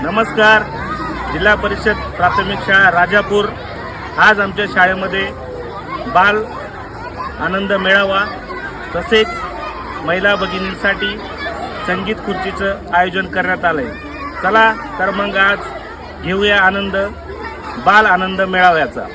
नमस्कार. जिल्हा परिषद प्राथमिक शाळा राजापूर. आज आमच्या शाळेमध्ये बाल आनंद मेळावा तसेच महिला भगिनींसाठी संगीत खुर्चीचं आयोजन करण्यात आलं आहे. चला तर मग आज घेऊया आनंद बाल आनंद मेळाव्याचा.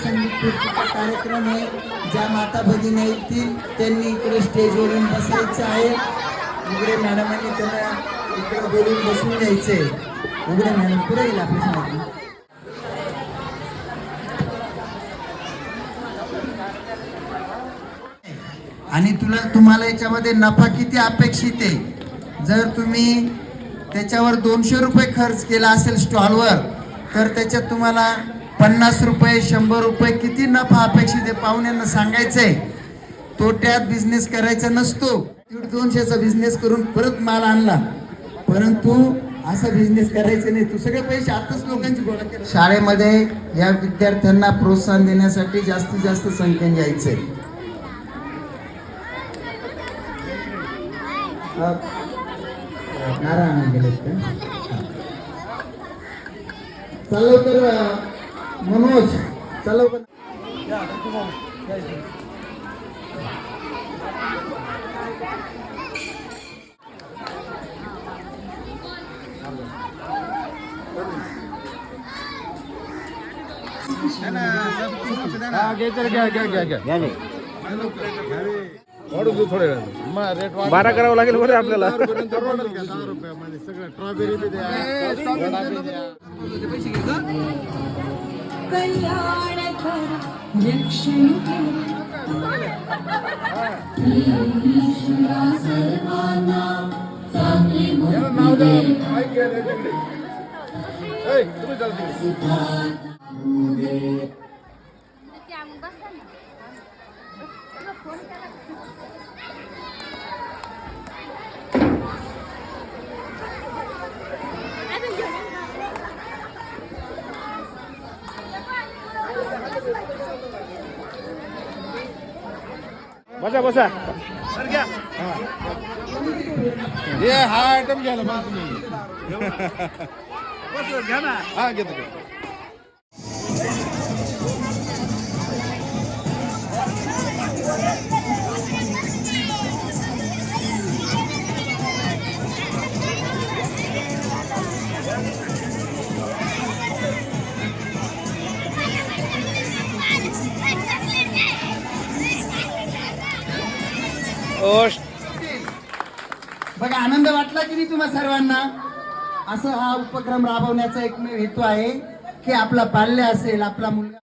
संगीत खुर्चीचा कार्यक्रम आहे. ज्या माता भगिनी येतील त्यांनी इकडे स्टेजवरून बसायचं आहे. उघडे मॅडमांनी त्यांना इकडे बोलून बसून घ्यायचंय. उघडे मॅडम पुढे येईल आपल्या आणि तुम्हाला याच्यामध्ये नफा किती अपेक्षित आहे. जर तुम्ही त्याच्यावर 200 रुपये खर्च केला असेल स्टॉलवर तर त्याच्यात तुम्हाला 50 रुपये 100 रुपये किती नफा अपेक्षित आहे पाहुण्यांना सांगायचंय. तोट्यात बिझनेस करायचा नसतो. 150चा बिझनेस करून परत माल आणला, परंतु असा बिझनेस करायचा नाही. तू सगळे पैसे आताच लोकांची गोळा केले. शाळेमध्ये या विद्यार्थ्यांना प्रोत्साहन देण्यासाठी जास्तीत जास्त संख्येने यायचंय. नारायण गेले चालव तर मनोज चालव. बारा करावं लागेल बरं आपल्याला. कल्याण कर रक्षण ईश्वरा सर्वांना चांगली बसा बसा. हा आयटम घ्या ना घ्या ना. हा घेतो. बघा आनंद वाटला की नाही तुम्हा सर्वांना. असं हा उपक्रम राबवण्याचा एक हेतू आहे की आपला बाल्य असेल, आपला मुलगा